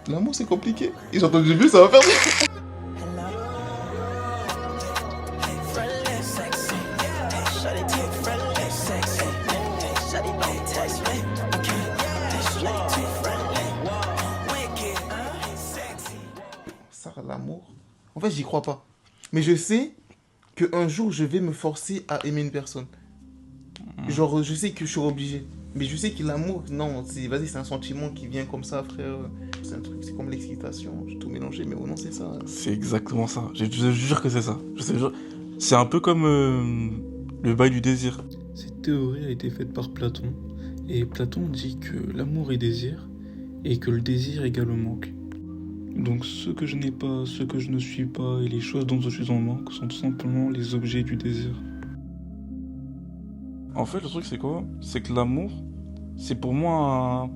L'amour, c'est compliqué. Et j'ai entendu le début, ça va faire rire. Ça, l'amour. En fait, j'y crois pas. Mais je sais qu'un jour, je vais me forcer à aimer une personne. Genre, je sais que je suis obligé. Mais je sais que l'amour, non, vas-y, c'est un sentiment qui vient comme ça, frère. C'est un truc, c'est comme l'excitation. J'ai tout mélangé, mais oh non, c'est ça. C'est exactement ça. Je te jure que c'est ça. C'est un peu comme le bail du désir. Cette théorie a été faite par Platon, et Platon dit que l'amour est désir, et que le désir égale au manque. Donc ce que je n'ai pas, ce que je ne suis pas, et les choses dont je suis en manque sont tout simplement les objets du désir. En fait, le truc, c'est quoi? C'est que l'amour, c'est pour moi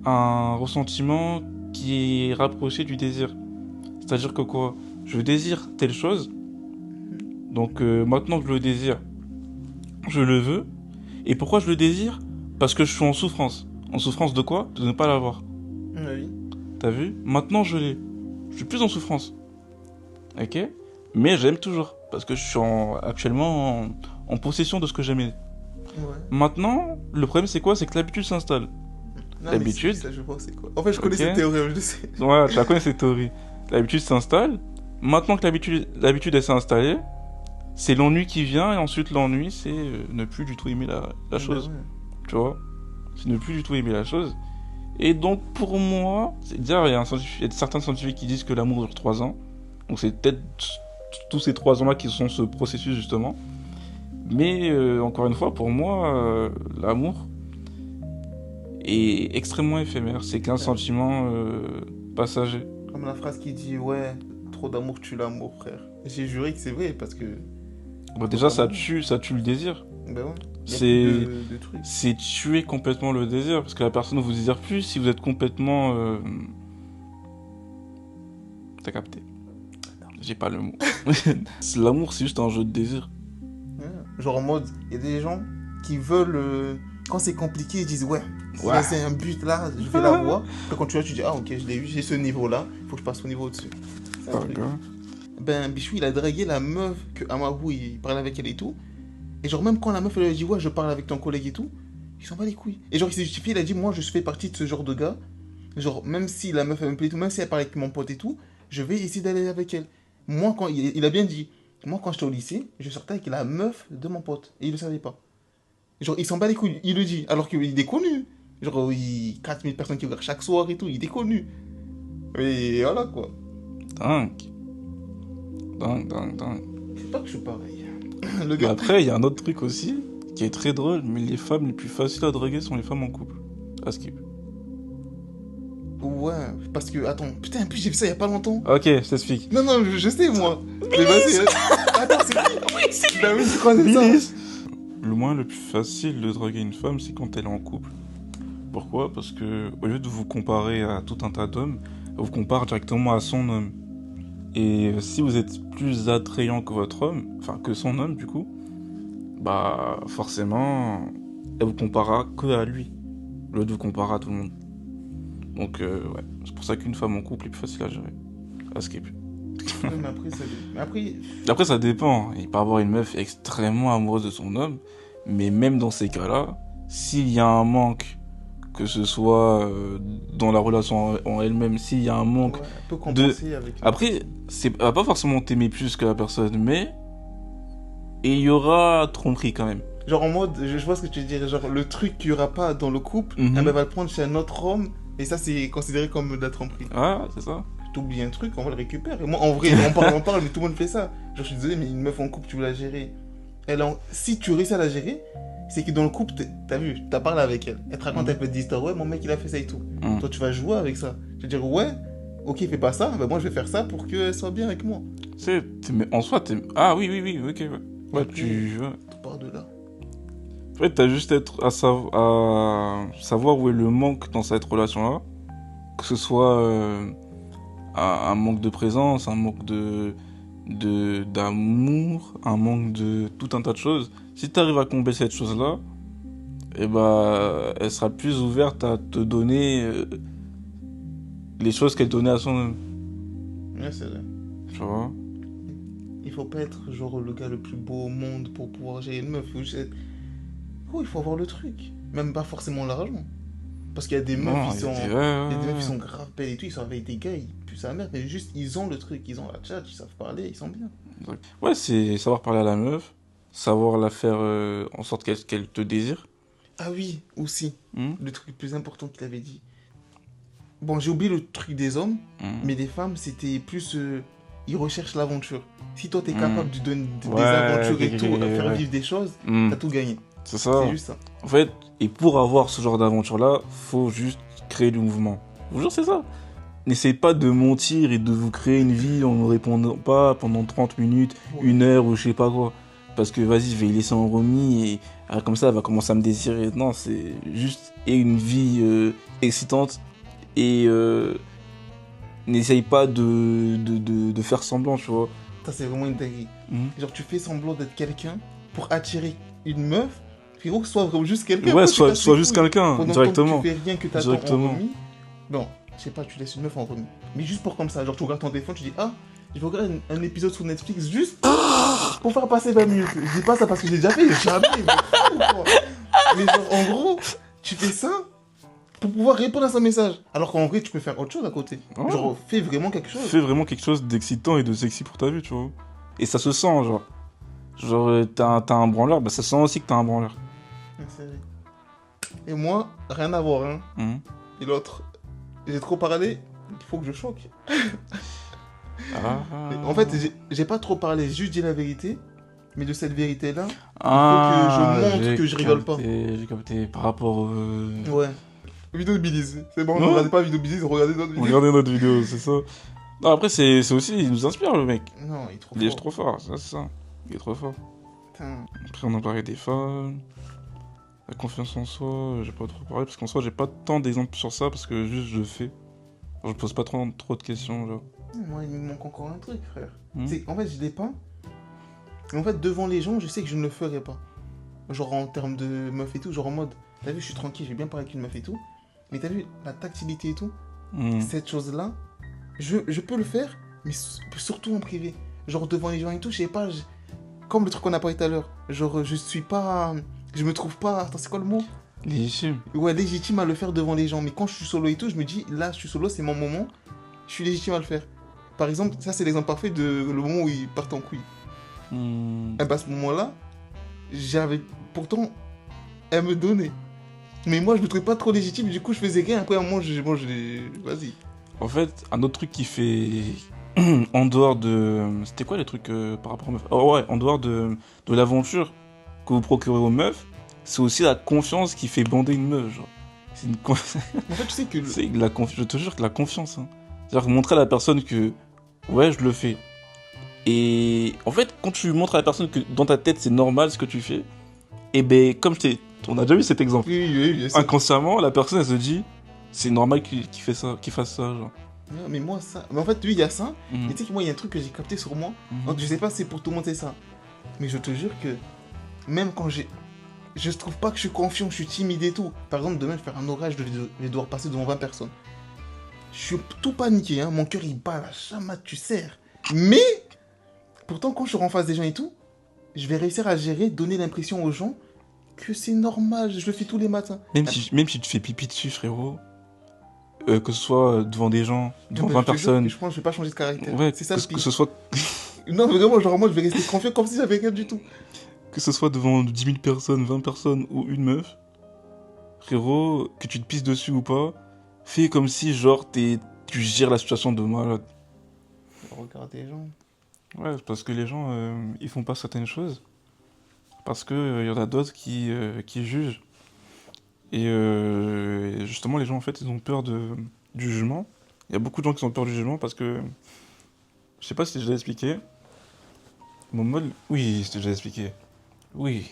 un ressentiment qui est rapproché du désir. C'est-à-dire que quoi? Je désire telle chose, donc maintenant que je le désire, je le veux. Et pourquoi je le désire? Parce que je suis en souffrance. En souffrance de quoi? De ne pas l'avoir. Oui. T'as vu? Maintenant je l'ai. Je suis plus en souffrance. Ok? Mais j'aime toujours. Parce que je suis actuellement en possession de ce que j'aimais. Ouais. Maintenant, le problème c'est quoi? C'est que l'habitude s'installe. Non, L'habitude. mais ça, je vois, c'est quoi. En fait, je connais Ok. cette théorie, je le sais. Ouais, tu la connais cette théorie. L'habitude s'installe. Maintenant que l'habitude elle s'est installée, c'est l'ennui qui vient. Et ensuite l'ennui c'est ne plus du tout aimer la chose. Ben ouais. Tu vois? C'est ne plus du tout aimer la chose. Et donc pour moi, c'est-à-dire il y a certains scientifiques qui disent que l'amour dure 3 ans. Donc c'est peut-être tous ces 3 ans-là qui sont ce processus justement. Mais encore une fois, pour moi, l'amour est extrêmement éphémère. C'est qu'un sentiment passager. Comme la phrase qui dit, ouais, trop d'amour tue l'amour, frère. J'ai juré que c'est vrai, parce que... Bon, déjà, ça tue le désir. Ben ouais. Il y a C'est plus de trucs. c'est tuer complètement le désir parce que la personne ne vous désire plus si vous êtes complètement. T'as capté? J'ai pas le mot. L'amour, c'est juste un jeu de désir. Ouais. Genre en mode, il y a des gens qui veulent... Quand c'est compliqué, ils disent, ouais, Ouais. c'est un but là, je vais l'avoir. Après quand tu vois, tu dis, ah ok, je l'ai eu, j'ai ce niveau-là, il faut que je passe au niveau au-dessus. C'est un truc. Ben, Bichou, il a dragué la meuf que Amaru, il parlait avec elle et tout. Et genre, même quand la meuf, elle lui a dit, ouais, je parle avec ton collègue et tout, il s'en bat les couilles. Et genre, il s'est justifié, il a dit, moi, je fais partie de ce genre de gars. Genre, même si la meuf, elle me plaît et tout, même si elle parle avec mon pote et tout, je vais essayer d'aller avec elle. Moi, quand il a bien dit, moi, quand j'étais au lycée, je sortais avec la meuf de mon pote. Et il le savait pas. Genre, il s'en bat les couilles, il le dit, alors qu'il est connu. Genre, 4000 personnes qui regardent chaque soir et tout, il est connu. Et voilà, quoi. Dingue. C'est pas que je suis pareil. Le Mais gars... après, il y a un autre truc aussi qui est très drôle, mais les femmes les plus faciles à draguer sont les femmes en couple. À skip. Ouais, parce que, attends, putain, en plus j'ai vu ça il y a pas longtemps. Ok, je t'explique. Non, non, je sais, moi. Mais vas-y, attends, c'est qui? Oui, c'est lui. Bah oui, c'est quoi, c'est ça? Le moyen le plus facile de draguer une femme, c'est quand elle est en couple. Pourquoi? Parce que au lieu de vous comparer à tout un tas d'hommes, elle vous compare directement à son homme. Et si vous êtes plus attrayant que votre homme, enfin que son homme du coup, bah forcément, elle vous comparera que à lui. Au lieu de vous comparer à tout le monde. Donc ouais, c'est pour ça qu'une femme en couple est plus facile à gérer. À skip. Ouais, mais après, ça... mais après... Après ça dépend, il peut avoir une meuf extrêmement amoureuse de son homme, mais même dans ces cas-là, s'il y a un manque, que ce soit dans la relation en elle-même, s'il y a un manque Ouais, un peu compenser avec... Après, elle va pas forcément t'aimer plus que la personne, mais il y aura tromperie quand même. Genre en mode, je vois ce que tu veux dire, genre le truc qu'il y aura pas dans le couple, Mhm. elle va le prendre chez un autre homme, et ça c'est considéré comme de la tromperie. Ah, c'est ça. T'oublies un truc, on va le récupérer. Moi, en vrai, on parle, mais tout le monde fait ça. Genre, je suis désolé, mais une meuf en couple, tu veux la gérer. Si tu réussis à la gérer, c'est que dans le couple, t'as vu, t'as parlé avec elle. Elle te raconte un peu d'histoire, ouais, mon mec, il a fait ça et tout. Toi, tu vas jouer avec ça. Tu vas dire, ouais, ok, fais pas ça, bah moi, je vais faire ça pour qu'elle soit bien avec moi. En soi, ah oui, ok, ouais. Ouais, Ok. tu... Tout part de là. En fait, t'as juste à savoir où est le manque dans cette relation-là. Que ce soit un manque de présence, un manque d'amour, un manque de tout un tas de choses. Si t'arrives à combler cette chose-là, eh ben, elle sera plus ouverte à te donner les choses qu'elle donnait à son homme. Ouais, c'est vrai. Tu vois? Il faut pas être genre le gars le plus beau au monde pour pouvoir gérer une meuf. Il faut avoir le truc. Même pas forcément l'argent. Parce qu'il y a des meufs, Non, ils sont... ouais, Il y a des meufs, ouais. ils sont grave belles et tout, ils sont avec des gars, ils puent sa mère, mais juste, ils ont le truc, ils ont la tchatch, ils savent parler, ils sont bien. Ouais, c'est savoir parler à la meuf, savoir la faire en sorte qu'elle te désire. Ah oui, aussi, Hmm. le truc le plus important qu'il avait dit. Bon, j'ai oublié le truc des hommes, mais les femmes, c'était plus... ils recherchent l'aventure. Si toi, t'es capable de donner des Ouais, aventures et ok, tout, ok, faire ouais. vivre des choses, Hmm. t'as tout gagné. C'est ça. C'est juste ça. En fait, et pour avoir ce genre d'aventure-là, faut juste créer du mouvement. Je vous jure, c'est ça. N'essayez pas de mentir et de vous créer une vie en ne répondant pas pendant 30 minutes, Ouais. 1 heure ou je sais pas quoi. Parce que vas-y, je vais y laisser en remis et comme ça, elle va commencer à me désirer. Non, c'est juste et une vie excitante et n'essaye pas de faire semblant, tu vois. Ça, c'est vraiment une dinguerie. Mhm. Genre, tu fais semblant d'être quelqu'un pour attirer une meuf, frérot, soit vraiment juste quelqu'un. Ouais, Après, tu soit casses les juste couilles. quelqu'un, Pendant directement. que tu fais rien, que t'attends en Directement. remis. Bon, je sais pas, tu laisses une meuf en remis. Mais juste pour comme ça, genre tu regardes ton téléphone, tu dis ah, je vais regarder un épisode sur Netflix juste pour faire passer 20 minutes. Je dis pas ça parce que j'ai déjà fait, jamais. Mais genre en gros, tu fais ça pour pouvoir répondre à son message. Alors qu'en vrai, tu peux faire autre chose à côté. Ouais. Genre, fais vraiment quelque chose. Fais vraiment quelque chose d'excitant et de sexy pour ta vie, tu vois. Et ça se sent, genre. Genre, t'as un branleur, bah ça se sent aussi que t'as un branleur. C'est vrai. Et moi, rien à voir, hein. Mhm. Et l'autre, j'ai trop parlé, il faut que je choque. En fait, j'ai pas trop parlé, j'ai juste dit la vérité. Mais de cette vérité-là, Ah, que je montre que je rigole pas. J'ai capté par rapport. ouais. Vidéo de Billy's. C'est bon, Non. regardez pas vidéo de Billy's, regardez notre vidéo. Regardez notre vidéo, c'est ça. Non, après, c'est aussi, il nous inspire, le mec. Non, il est trop Il est fort. trop fort, ça, c'est ça. Il est trop fort. Putain. Après, on a parlé des femmes. La confiance en soi, j'ai pas trop parlé, parce qu'en soi, j'ai pas tant d'exemples sur ça, parce que juste je le fais. Genre, je pose pas trop de questions, genre. Moi, il me manque encore un truc, frère. Hmm. En fait, je l'ai pas. Mais en fait, devant les gens, je sais que je ne le ferai pas. Genre en termes de meuf et tout, genre en mode, t'as vu, je suis tranquille, je vais bien parler avec une meuf et tout. Mais t'as vu, la tactilité et tout, Hmm. cette chose-là, je peux le faire, mais surtout en privé. Genre devant les gens et tout, je sais pas, comme le truc qu'on a parlé tout à l'heure. Genre, je suis pas. Je me trouve pas. Attends, c'est quoi le mot? Légitime. Ouais, légitime à le faire devant les gens. Mais quand je suis solo et tout, je me dis, là, je suis solo, c'est mon moment. Je suis légitime à le faire. Par exemple, ça, c'est l'exemple parfait de le moment où ils partent en couille. Hmm. Et bah, à ce moment-là, j'avais. Pourtant, elle me donnait. Mais moi, je me trouvais pas trop légitime. Du coup, je faisais rien. Après, à un moment, vas-y. En fait, un autre truc qui fait en dehors de... C'était quoi les trucs par rapport aux meufs? Oh ouais, en dehors de l'aventure que vous procurez aux meufs, c'est aussi la confiance qui fait bander une meuf, genre. C'est une En fait, tu sais que. c'est je te jure que la confiance, hein. C'est-à-dire montrer à la personne que ouais, je le fais. Et en fait, quand tu montres à la personne que dans ta tête c'est normal ce que tu fais, et ben comme on a déjà vu cet exemple. Oui, bien sûr. Inconsciemment, la personne elle se dit c'est normal qu'il fasse ça, genre. Ouais, mais moi, ça. Mais en fait, lui, il y a ça. Mhm. Et tu sais que moi, il y a un truc que j'ai capté sur moi. Mhm. Donc, je sais pas si c'est pour tout le monde, c'est ça. Mais je te jure que. Même quand j'ai. Je trouve pas que je suis confiant, je suis timide et tout. Par exemple, demain, je vais faire un orage, je vais devoir passer devant 20 personnes. Je suis tout paniqué, hein. Mon cœur, il bat la chamade, tu serres. Mais. Pourtant, quand je serai en face des gens et tout, je vais réussir à gérer, donner l'impression aux gens que c'est normal, je le fais tous les matins. Même si tu te fais pipi dessus, frérot, que ce soit devant des gens, devant Mais 20 je te jure personnes, que je pense que je vais pas changer de caractère. ouais, C'est ça le que pire. ce soit Non, vraiment, genre, moi, je vais rester confiant comme si j'avais rien du tout. que ce soit devant 10 000 personnes, 20 personnes ou une meuf, frérot, que tu te pisses dessus ou pas, fais comme si, genre, tu gères la situation de malade. Regarde les gens. Ouais, c'est parce que les gens, ils font pas certaines choses. Parce que y en a d'autres qui jugent. Et justement, les gens, en fait, ils ont peur du jugement. Il y a beaucoup de gens qui ont peur du jugement parce que... Je sais pas si je l'ai expliqué. Mon mode... Oui, je t'ai déjà expliqué. Oui.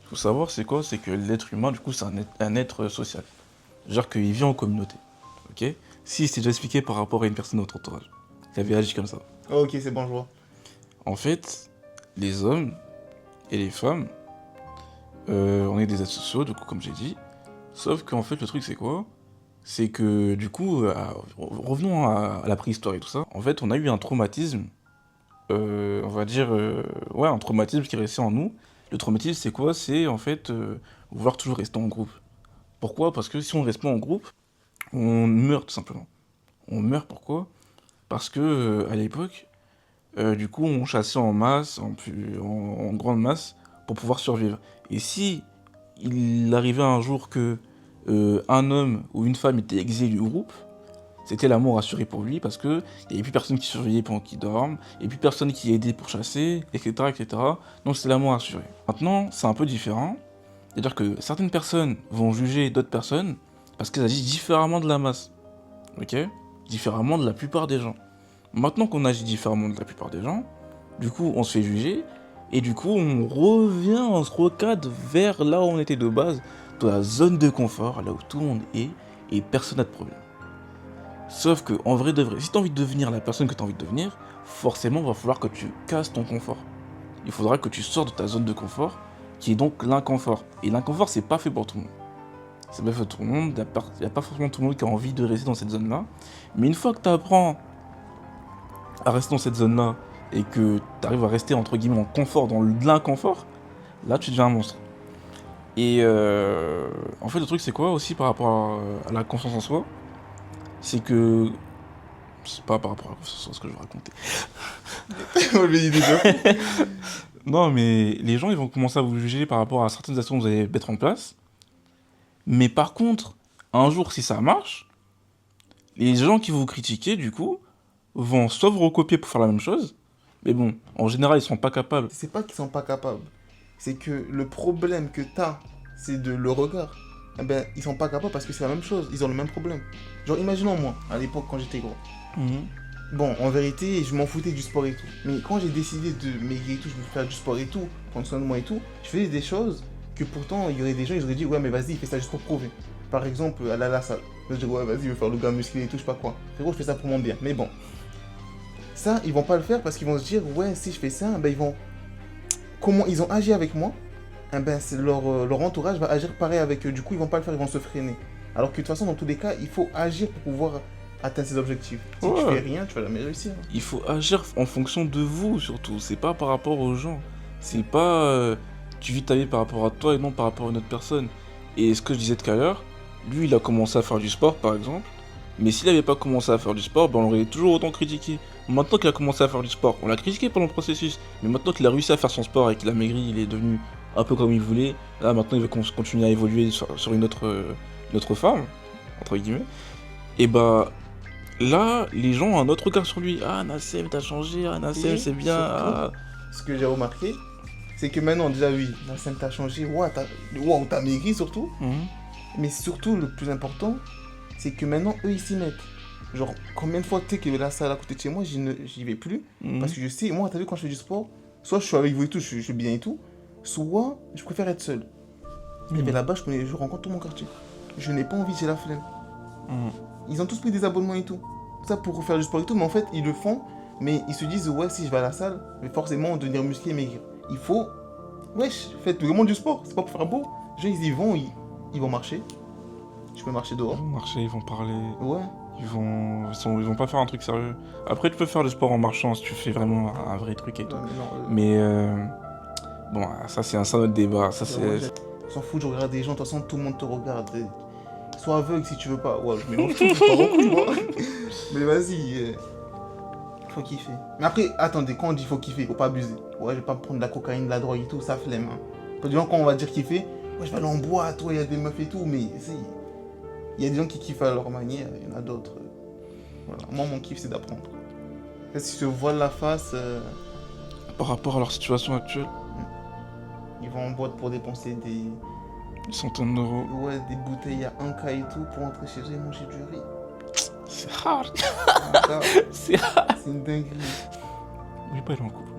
Faut savoir, c'est quoi? C'est que l'être humain, du coup, c'est un être social. Genre qu'il vit en communauté. Ok? Si, je t'ai déjà expliqué par rapport à une personne de notre entourage. Qui avait agi comme ça. Ok, c'est bon, je vois. En fait, les hommes et les femmes, on est des êtres sociaux, du coup, comme j'ai dit. Sauf qu'en fait, le truc, c'est quoi? c'est que du coup, revenons à la préhistoire et tout ça. En fait, on a eu un traumatisme, on va dire, ouais, un traumatisme qui est resté en nous. Le traumatisme, c'est quoi? C'est en fait vouloir toujours rester en groupe. Pourquoi? Parce que si on reste pas en groupe, on meurt tout simplement. On meurt pourquoi? Parce que à l'époque, du coup, on chassait en masse, en grande masse, pour pouvoir survivre. Et si il arrivait un jour que un homme ou une femme était exilé du groupe, c'était la mort assurée pour lui parce que il n'y avait plus personne qui surveillait pendant qu'il dorme, et plus personne qui aidait pour chasser, etc., etc. Donc c'était la mort assurée. Maintenant, c'est un peu différent. C'est-à-dire que certaines personnes vont juger d'autres personnes parce qu'elles agissent différemment de la masse. Ok? Différemment de la plupart des gens. Maintenant qu'on agit différemment de la plupart des gens, du coup on se fait juger, et du coup on revient, on se recadre vers là où on était de base, dans la zone de confort, là où tout le monde est, et personne n'a de problème. Sauf que, en vrai de vrai, si tu as envie de devenir la personne que tu as envie de devenir, forcément il va falloir que tu casses ton confort. Il faudra que tu sors de ta zone de confort, qui est donc l'inconfort. Et l'inconfort, c'est pas fait pour tout le monde. C'est pas fait pour tout le monde, il n'y a pas forcément tout le monde qui a envie de rester dans cette zone-là. Mais une fois que tu apprends à rester dans cette zone-là, et que tu arrives à rester entre guillemets en confort, dans l'inconfort, là tu deviens un monstre. Et en fait le truc c'est quoi aussi par rapport à la confiance en soi, c'est que... C'est pas par rapport à la confiance en soi ce que je vais raconter. On lui dit déjà. Non mais les gens ils vont commencer à vous juger par rapport à certaines actions que vous allez mettre en place. Mais par contre, un jour si ça marche, les gens qui vous critiquez du coup, vont soit vous recopier pour faire la même chose, mais bon, en général, ils sont pas capables. C'est pas qu'ils sont pas capables. C'est que le problème que t'as, c'est de le regard. Eh ben, ils sont pas capables parce que c'est la même chose. Ils ont le même problème. Genre, imaginons moi, à l'époque, quand j'étais gros. Bon, en vérité, je m'en foutais du sport et tout. Mais quand j'ai décidé de maigrir et tout, je voulais faire du sport et tout, prendre soin de moi et tout, je faisais des choses que pourtant, il y aurait des gens, ils auraient dit, ouais, mais vas-y, fais ça juste pour prouver. Par exemple, aller à la salle. Je dis, ouais, vas-y, je vais faire le gars musclé et tout, je sais pas quoi. Frérot, je fais ça pour mon bien. Mais bon. Ça, ils vont pas le faire parce qu'ils vont se dire, ouais, si je fais ça, ben ils vont... Comment ils ont agi avec moi, ben leur entourage va agir pareil avec eux. Du coup, ils vont pas le faire, ils vont se freiner. Alors que de toute façon, dans tous les cas, il faut agir pour pouvoir atteindre ses objectifs. Si tu fais rien, tu vas jamais réussir. Il faut agir en fonction de vous, surtout. C'est pas par rapport aux gens. C'est pas... tu vis ta vie par rapport à toi et non par rapport à une autre personne. Et ce que je disais tout à l'heure, lui, il a commencé à faire du sport, par exemple. Mais s'il n'avait pas commencé à faire du sport, ben on l'aurait toujours autant critiqué. Maintenant qu'il a commencé à faire du sport, on l'a critiqué pendant le processus. Mais maintenant qu'il a réussi à faire son sport et qu'il a maigri, il est devenu un peu comme il voulait. Là, maintenant, il va continuer à évoluer sur une autre forme, entre guillemets. Et bah, là, les gens ont un autre regard sur lui. Ah, Nassem, t'as changé. Ah, Nassem, c'est bien. Surtout, ce que j'ai remarqué, c'est que maintenant, déjà, oui, Nassem, t'as changé. Waouh, t'as maigri surtout. Mais surtout, le plus important, c'est que maintenant, eux, ils s'y mettent. Genre, combien de fois tu sais que la salle à côté de chez moi, j'y vais plus. Parce que je sais, moi, t'as vu, quand je fais du sport, soit je suis avec vous et tout, je suis bien et tout, soit je préfère être seul. Et bien là-bas, je rencontre tout mon quartier. Je n'ai pas envie, j'ai la flemme. Ils ont tous pris des abonnements et tout. Ça pour faire du sport et tout, mais en fait, ils le font, mais ils se disent, ouais, si je vais à la salle, je vais forcément devenir musclé et maigrir. Il faut, wesh, faites vraiment du sport, c'est pas pour faire beau. Les gens, ils y vont, ils vont marcher. Je peux marcher dehors. Ils vont marcher, ils vont parler. Ouais. Ils vont pas faire un truc sérieux. Après, tu peux faire du sport en marchant si tu fais vraiment un vrai truc et tout. Mais bon, ça c'est un autre débat. Ça c'est. On s'en fout, je regarde des gens, de toute façon tout le monde te regarde. Sois aveugle si tu veux pas. Ouais, je mélange tout, je pars en couille, moi. Mais vas-y, faut kiffer. Mais après, attendez, quand on dit faut kiffer, faut pas abuser. Ouais, je vais pas prendre de la cocaïne, de la drogue et tout, ça flemme. Hein. Pas des gens quand on va dire kiffer, ouais, je vais aller en boîte, ouais, il y a des meufs et tout, mais si. Il y a des gens qui kiffent à leur manière, il y en a d'autres. Voilà. Moi, mon kiff, c'est d'apprendre. Si je voile la face... Par rapport à leur situation actuelle. Ils vont en boîte pour dépenser des centaines d'euros. Ouais, des bouteilles à 1K et tout pour rentrer chez eux et manger du riz. C'est hard. C'est hard. C'est une dinguerie. Oui, pas elle est en couple.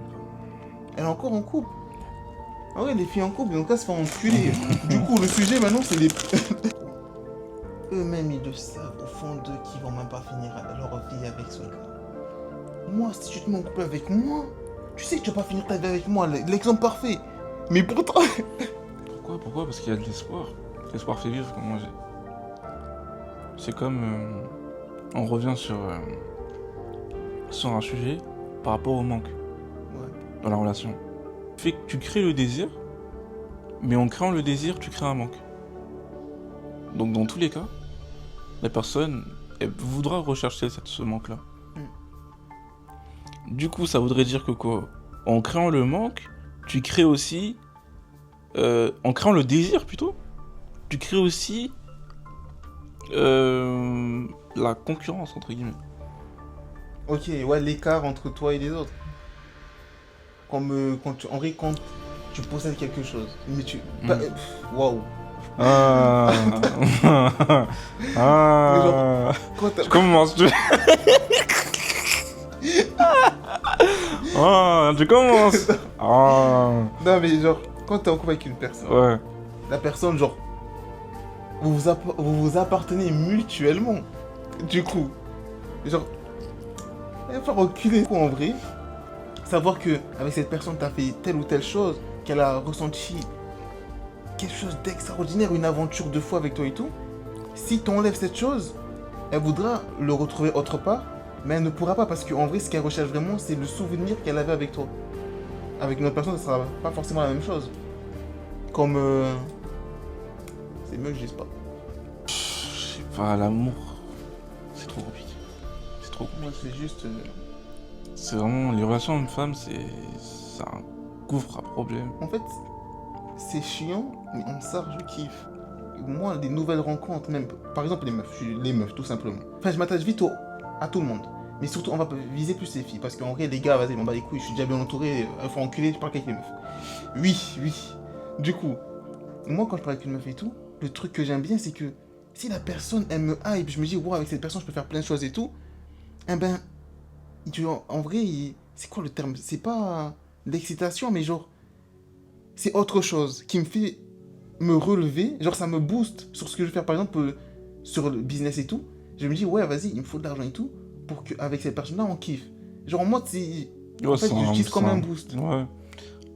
Elle est encore en couple. Ah ouais, les filles en couple, donc là, se font enculer. Du coup, le sujet maintenant, c'est les... Eux-mêmes, ils le savent au fond d'eux qu'ils vont même pas finir leur vie avec ce gars. Moi, si tu te mets en couple avec moi, tu sais que tu vas pas finir ta vie avec moi, l'exemple parfait. Mais pourtant... Pourquoi? Parce qu'il y a de l'espoir. L'espoir fait vivre, comme moi j'ai. c'est comme... on revient sur un sujet par rapport au manque dans la relation. Fait que tu crées le désir, mais en créant le désir, tu crées un manque. Donc dans tous les cas, la personne, elle voudra rechercher ce manque-là. Du coup, ça voudrait dire que quoi? En créant le manque, tu crées aussi... en créant le désir plutôt, tu crées aussi la concurrence entre guillemets. Ok, ouais, l'écart entre toi et les autres. En vrai, quand tu possèdes quelque chose, mais tu... Waouh. Ah. Quand Je commence. Tu commences. Non, mais genre, quand t'es en couple avec une personne, Ouais. la personne, genre, vous vous appartenez mutuellement. Du coup, genre, il va falloir reculer en vrai. Savoir que avec cette personne, t'as fait telle ou telle chose, qu'elle a ressenti quelque chose d'extraordinaire, une aventure de foi avec toi et tout. Si t'enlèves cette chose, elle voudra le retrouver autre part, mais elle ne pourra pas parce qu'en vrai, ce qu'elle recherche vraiment, c'est le souvenir qu'elle avait avec toi. Avec une autre personne, ça sera pas forcément la même chose. Comme... C'est mieux que je dise pas. Je sais pas, l'amour, c'est trop compliqué. C'est trop compliqué. Moi, c'est juste... C'est vraiment... Les relations hommes-femmes, c'est un gouffre à problème. En fait, c'est chiant, mais en ça, je kiffe. Moi, des nouvelles rencontres, même... Par exemple, les meufs, tout simplement. Enfin, je m'attache vite à tout le monde. Mais surtout, on va viser plus les filles. Parce qu'en vrai, les gars, vas-y, m'en bats les couilles, je suis déjà bien entouré. Il faut enculer, je parle qu'avec les meufs. Oui. Du coup, moi, quand je parle avec une meuf et tout, le truc que j'aime bien, c'est que si la personne, elle me hype, je me dis, wow, avec cette personne, je peux faire plein de choses et tout, eh ben, en vrai, c'est quoi le terme? C'est pas l'excitation, mais genre, c'est autre chose qui me fait me relever. Genre, ça me booste sur ce que je vais faire, par exemple, sur le business et tout. Je me dis, ouais, vas-y, il me faut de l'argent et tout, pour qu'avec cette personne-là, on kiffe. Genre, en mode, c'est... En fait, j'utilise comme un boost. Ouais.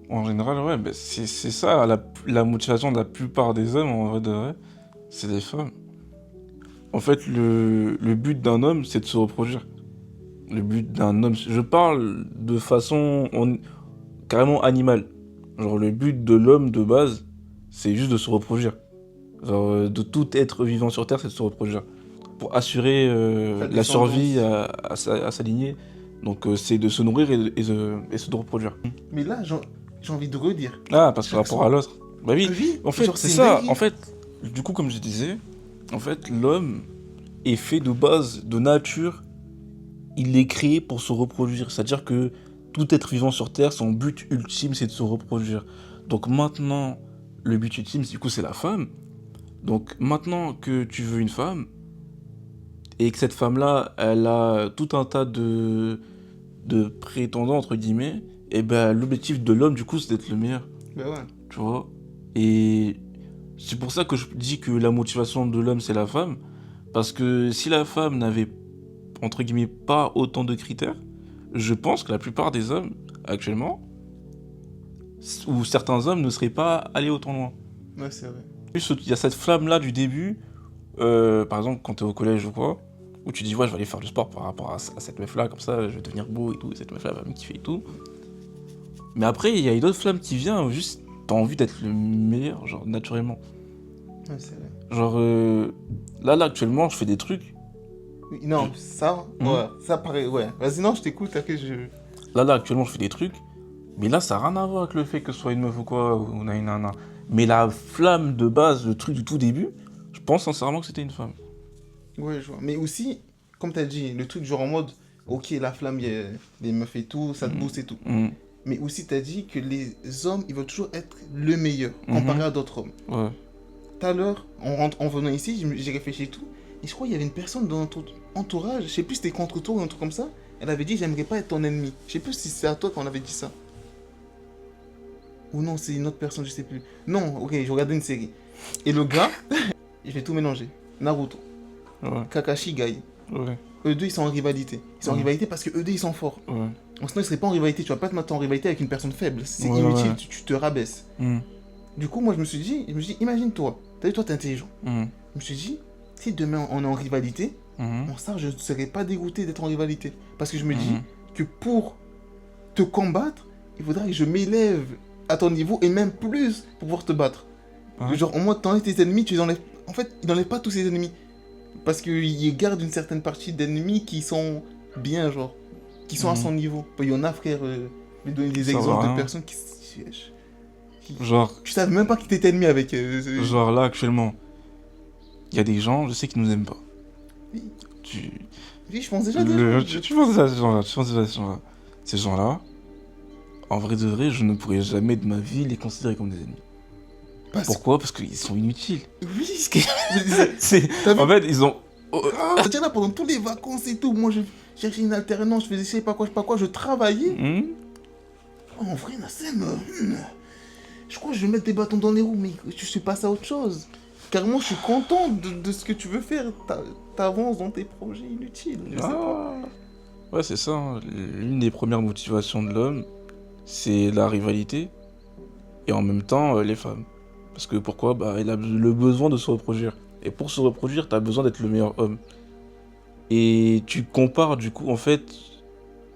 En général, ouais, bah c'est ça, la motivation de la plupart des hommes, en vrai de vrai, c'est des femmes. En fait, le but d'un homme, c'est de se reproduire. Le but d'un homme, je parle de façon carrément animale. Genre, le but de l'homme, de base, c'est juste de se reproduire. Genre, de tout être vivant sur Terre, c'est de se reproduire. Pour assurer la survie à sa lignée. Donc, c'est de se nourrir et se reproduire. Mais là, j'ai envie de redire. Ah, parce que par rapport à l'autre. Bah oui, en fait, genre, c'est ça. En fait, du coup, comme je disais, en fait, l'homme est fait de base, de nature, il est créé pour se reproduire. C'est-à-dire que tout être vivant sur Terre, son but ultime, c'est de se reproduire. Donc maintenant, le but ultime, du coup, c'est la femme. Donc maintenant que tu veux une femme, et que cette femme-là, elle a tout un tas de prétendants, entre guillemets, et ben l'objectif de l'homme, du coup, c'est d'être le meilleur. Ben ouais. Tu vois? Et c'est pour ça que je dis que la motivation de l'homme, c'est la femme. Parce que si la femme n'avait, entre guillemets, pas autant de critères, je pense que la plupart des hommes, actuellement, ou certains hommes ne seraient pas allés autant loin. Ouais, c'est vrai. Il y a cette flamme-là du début, par exemple, quand t'es au collège ou quoi, où tu dis, ouais, je vais aller faire du sport par rapport à cette meuf-là, comme ça, je vais devenir beau et tout, et cette meuf-là va me kiffer et tout. Mais après, il y a une autre flamme qui vient, où juste, t'as envie d'être le meilleur, genre, naturellement. Ouais, c'est vrai. Genre, là, actuellement, je fais des trucs. Oui, non, ça, ouais, ça paraît, ouais. Vas-y, non, je t'écoute, t'inquiète, Là, actuellement, je fais des trucs, mais là, ça n'a rien à voir avec le fait que ce soit une meuf ou quoi, ou nanana. Mais la flamme de base, le truc du tout début, je pense sincèrement que c'était une femme. Ouais, je vois. Mais aussi, comme t'as dit, le truc genre en mode, ok, la flamme, il y a des meufs et tout, ça te booste et tout. Mais aussi, t'as dit que les hommes, ils veulent toujours être le meilleur, comparé à d'autres hommes. Ouais. Tout à l'heure, en venant ici, j'ai réfléchi et tout, et je crois qu'il y avait une personne dans notre entourage, je sais plus si c'était contre toi ou un truc comme ça, elle avait dit, j'aimerais pas être ton ennemi. Je sais plus si c'est à toi qu'on avait dit ça. Ou non, c'est une autre personne, je sais plus. Non, ok, je regardais une série. Et le gars, je vais tout mélanger. Naruto, Ouais. Kakashi, Gai. Ouais. Eux deux, ils sont en rivalité. Ils sont en rivalité parce que eux deux, ils sont forts. Ouais. Sinon, ils seraient pas en rivalité. Tu vas pas te mettre en rivalité avec une personne faible. C'est Ouais, inutile, ouais. tu te rabaisses. Du coup, moi, je me suis dit, imagine-toi. T'as vu, toi, t'es intelligent. Je me suis dit, si demain on est en rivalité, Mhm. bon, ça, je ne serais pas dégoûté d'être en rivalité. Parce que je me dis Mhm. que pour te combattre, il faudrait que je m'élève à ton niveau et même plus pour pouvoir te battre. Ouais. Genre, au moins, t'enlèves tes ennemis, tu les enlèves. En fait, il n'enlève pas tous ses ennemis. Parce qu'il garde une certaine partie d'ennemis qui sont bien, genre. Qui sont à Mhm. son niveau. Il y en a, frère, je vais donner des Ça va exemples de rien. personnes qui. Genre, Tu savais même pas qui t'étais ennemi avec. genre là, actuellement, il y a des gens, je sais, qui nous aiment pas. Oui. Tu, Oui, je pense déjà déjà. tu penses à ces gens-là, tu penses à ces gens-là. Ces gens-là, en vrai de vrai, je ne pourrais jamais de ma vie les considérer comme des ennemis. Parce Pourquoi? Parce qu'ils sont inutiles. Oui, ce que je me disais. C'est... T'as vu En fait, ils ont... C'est-à-dire là, pendant toutes les vacances et tout, moi je cherchais une alternance, je faisais je sais pas quoi, je travaillais. Hmm. En vrai, Nassem, je crois que je vais mettre des bâtons dans les roues, mais je suis passé à autre chose. Carrément, je suis content de ce que tu veux faire. T'avances dans tes projets inutiles. Je sais pas. Ouais, c'est ça, hein. L'une des premières motivations de l'homme, c'est la rivalité et en même temps les femmes. Parce que pourquoi? Bah, il a le besoin de se reproduire. Et pour se reproduire, t'as besoin d'être le meilleur homme. Et tu compares du coup en fait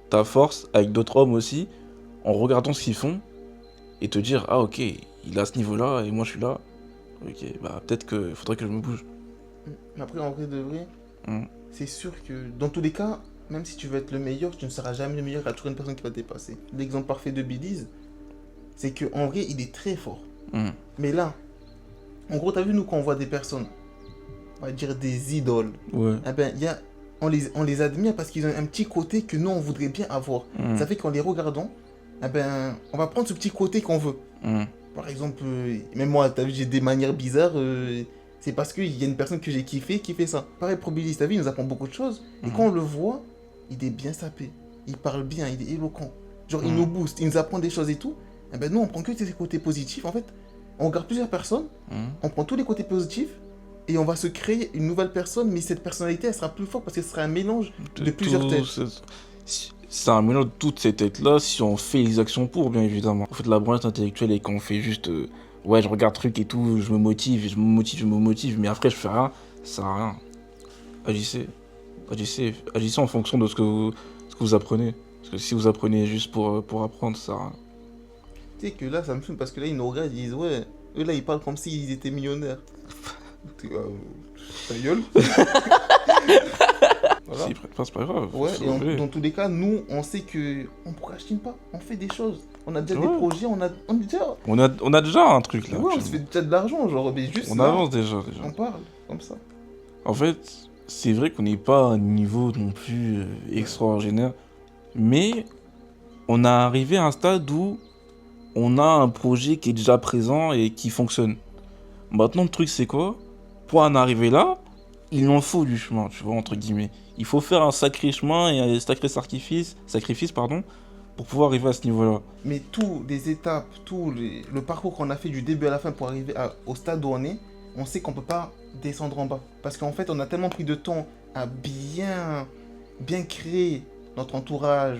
ta force avec d'autres hommes aussi en regardant ce qu'ils font et te dire ah ok, il a ce niveau-là et moi je suis là. Ok, bah peut-être qu'il faudrait que je me bouge. Mais après, en vrai de vrai, Hmm. c'est sûr que dans tous les cas, même si tu veux être le meilleur, tu ne seras jamais le meilleur. Il y a toujours une personne qui va te dépasser. L'exemple parfait de Belize, c'est qu'en vrai, il est très fort. Hmm. Mais là, en gros, t'as vu, nous, quand on voit des personnes, on va dire des idoles, Ouais. eh ben, on les admire parce qu'ils ont un petit côté que nous, on voudrait bien avoir. Hmm. Ça fait qu'en les regardant, eh ben, on va prendre ce petit côté qu'on veut. Hmm. Par exemple, même moi, t'as vu, j'ai des manières bizarres. C'est parce qu'il y a une personne que j'ai kiffé qui fait ça. Pareil pour Billy, t'as vu, il nous apprend beaucoup de choses. Et Mhm. quand on le voit, il est bien sapé. Il parle bien, il est éloquent. Genre, il Mhm. nous booste, il nous apprend des choses et tout. Eh ben, nous, on prend que ses côtés positifs. En fait, on regarde plusieurs personnes, Hmm. on prend tous les côtés positifs. Et on va se créer une nouvelle personne, mais cette personnalité, elle sera plus forte parce que ce sera un mélange de plusieurs têtes. C'est un mélange de toutes ces têtes-là si on fait les actions pour, bien évidemment. On fait de la branche intellectuelle et qu'on fait juste ouais, je regarde truc et tout, je me motive, mais après je fais rien, ça sert à rien. Agissez en fonction de ce que vous apprenez. Parce que si vous apprenez juste pour apprendre, ça sert à rien. Tu sais que là, ça me fume parce que là, ils nous regardent, ils disent, ouais, eux là, ils parlent comme s'ils étaient millionnaires. Ta gueule. Voilà. S'ils prennent pas, c'est pas grave. Ouais, c'est et obligé. dans tous les cas, nous, on sait que on procrastine pas, on fait des choses. On a déjà Ouais. des projets, on est déjà. On a déjà un truc là. Ouais, on se fait actuellement. déjà de l'argent, genre, mais juste On là, avance déjà. on parle, comme ça. En fait, c'est vrai qu'on n'est pas à un niveau non plus extraordinaire, mais on a arrivé à un stade où on a un projet qui est déjà présent et qui fonctionne. Maintenant, le truc, c'est quoi? Pour en arriver là, il en faut du chemin, tu vois, entre guillemets. Il faut faire un sacré chemin et un sacré sacrifice, pardon, pour pouvoir arriver à ce niveau-là. Mais tous les étapes, le parcours qu'on a fait du début à la fin pour arriver au stade où on sait qu'on peut pas descendre en bas. Parce qu'en fait, on a tellement pris de temps à bien créer notre entourage,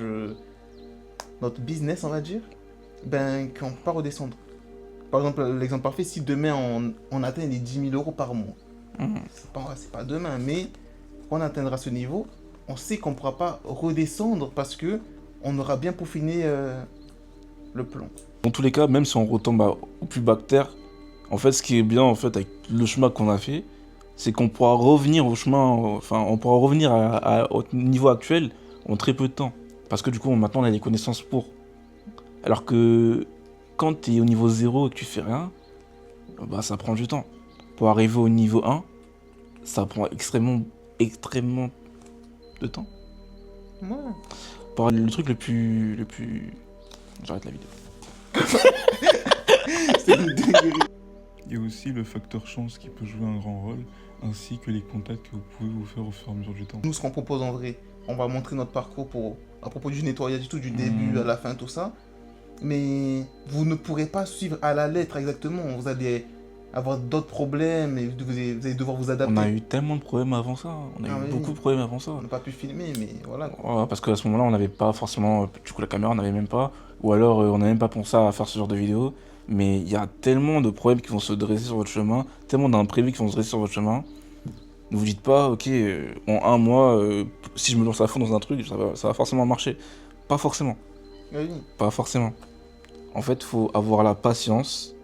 notre business, on va dire, ben, qu'on peut pas redescendre. Par exemple, l'exemple parfait, si demain on atteint les 10 000 euros par mois, Mhm. c'est pas demain, mais quand on atteindra ce niveau, on sait qu'on pourra pas redescendre parce que on aura bien peaufiné le plan. Dans tous les cas, même si on retombe au plus bas que terre, en fait, ce qui est bien en fait avec le chemin qu'on a fait, c'est qu'on pourra revenir au chemin, enfin, on pourra revenir au niveau actuel en très peu de temps. Parce que du coup, maintenant, on a les connaissances pour. Alors que quand tu es au niveau 0 et que tu fais rien, bah ça prend du temps. Pour arriver au niveau 1, ça prend extrêmement de temps. Ouais. Le truc le plus... J'arrête la vidéo. C'est une dinguerie. Il y a aussi le facteur chance qui peut jouer un grand rôle, ainsi que les contacts que vous pouvez vous faire au fur et à mesure du temps. Nous, ce qu'on propose en vrai, on va montrer notre parcours à propos du nettoyage, du début à la fin, tout ça. Mais vous ne pourrez pas suivre à la lettre exactement. Vous allez avoir d'autres problèmes et vous allez devoir vous adapter. On a eu tellement de problèmes avant ça. On a Ah eu oui. beaucoup de problèmes avant ça. On n'a pas pu filmer, mais voilà. Quoi. Ouais, parce qu'à ce moment-là, on n'avait pas forcément... Du coup, la caméra, on n'avait même pas. Ou alors, on n'a même pas pensé à faire ce genre de vidéo. Mais il y a tellement de problèmes qui vont se dresser sur votre chemin, tellement d'imprévus qui vont se dresser sur votre chemin. Ne vous dites pas, ok, en un mois, si je me lance à fond dans un truc, ça va forcément marcher. Pas forcément. Oui. Pas forcément. En fait, faut avoir la patience,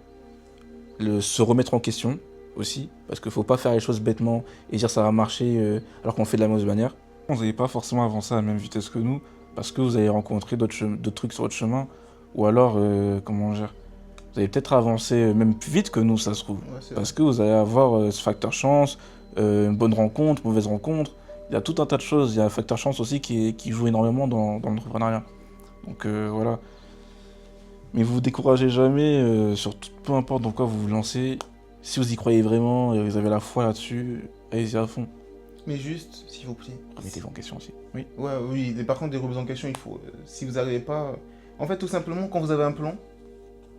se remettre en question aussi, parce qu'il faut pas faire les choses bêtement et dire ça va marcher alors qu'on fait de la mauvaise manière. Vous n'allez pas forcément avancer à la même vitesse que nous, parce que vous allez rencontrer d'autres trucs sur votre chemin, ou alors, comment dire, vous allez peut-être avancer même plus vite que nous, ça se trouve. Ouais, c'est Parce vrai. que vous allez avoir ce facteur chance, une bonne rencontre, mauvaise rencontre. Il y a tout un tas de choses. Il y a un facteur chance aussi qui joue énormément dans l'entrepreneuriat. Donc voilà. Mais vous vous découragez jamais, peu importe dans quoi vous vous lancez. Si vous y croyez vraiment et vous avez la foi là-dessus, allez-y à fond. Mais juste, s'il vous plaît. Remettez-vous en question aussi. Oui. Ouais, oui, mais par contre, des remises en question, il faut. Si vous n'arrivez pas. En fait, tout simplement, quand vous avez un plan,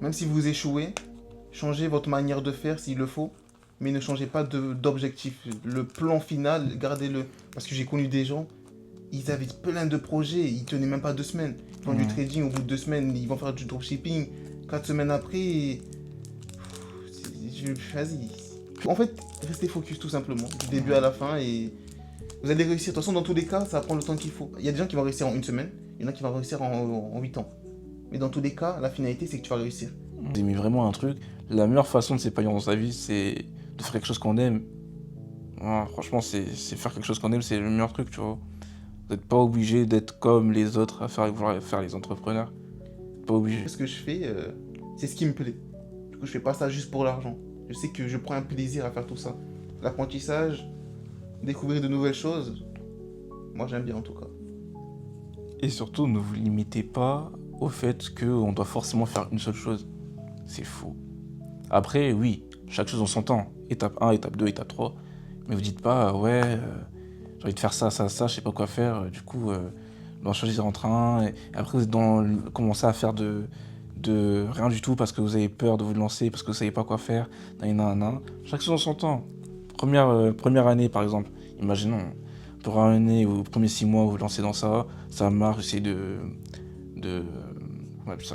même si vous échouez, changez votre manière de faire s'il le faut, mais ne changez pas d'objectif. Le plan final, gardez-le. Parce que j'ai connu des gens, ils avaient plein de projets, ils tenaient même pas 2 semaines. Ils font du trading, au bout de 2 semaines, ils vont faire du dropshipping. 4 semaines après, vas-y. En fait, restez focus tout simplement, du début à la fin, et vous allez réussir. De toute façon, dans tous les cas, ça va prendre le temps qu'il faut. Il y a des gens qui vont réussir en 1 semaine, il y en a qui vont réussir en 8 ans. Mais dans tous les cas, la finalité, c'est que tu vas réussir. Vous aimez vraiment un truc, la meilleure façon de s'épanouir dans sa vie, c'est de faire quelque chose qu'on aime. Ouais, franchement, c'est faire quelque chose qu'on aime, c'est le meilleur truc, tu vois. Vous n'êtes pas obligé d'être comme les autres à vouloir faire les entrepreneurs. Pas obligé. Ce que je fais, c'est ce qui me plaît. Du coup, je fais pas ça juste pour l'argent. Je sais que je prends un plaisir à faire tout ça. L'apprentissage, découvrir de nouvelles choses, moi j'aime bien en tout cas. Et surtout, ne vous limitez pas au fait qu'on doit forcément faire une seule chose. C'est faux. Après, oui, chaque chose en son temps. Étape 1, étape 2, étape 3. Mais vous dites pas, j'ai envie de faire ça, ça, ça, je sais pas quoi faire. Du coup, d'en choisir entre un. Et après, vous commencez à faire de rien du tout parce que vous avez peur de vous lancer, parce que vous savez pas quoi faire. Chaque chose en son temps. Première année, par exemple. Imaginons, première année ou premiers 6 mois, vous vous lancez dans ça. Ça marche, essayez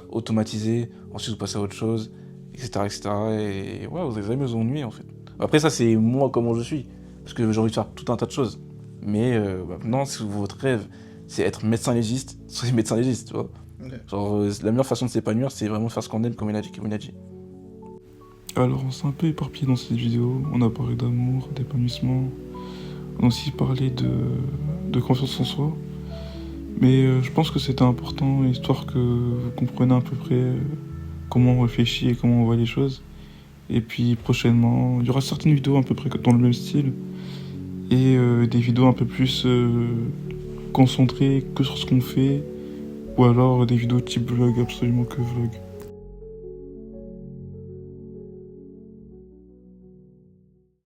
automatiser. Ensuite, vous passez à autre chose, etc. etc. Et ouais, vous allez jamais vous ennuyer, en fait. Après, ça, c'est moi, comment je suis. Parce que j'ai envie de faire tout un tas de choses. Mais maintenant, si votre rêve, c'est être médecin légiste, soyez médecin légiste, tu vois. Okay. Genre, la meilleure façon de s'épanouir, c'est vraiment faire ce qu'on aime, comme il a dit. Alors, on s'est un peu éparpillé dans cette vidéo. On a parlé d'amour, d'épanouissement. On a aussi parlé de confiance en soi. Mais je pense que c'était important, histoire que vous compreniez à peu près comment on réfléchit et comment on voit les choses. Et puis prochainement, il y aura certaines vidéos à peu près dans le même style. Et des vidéos un peu plus concentrées que sur ce qu'on fait. Ou alors des vidéos type vlog, absolument que vlog.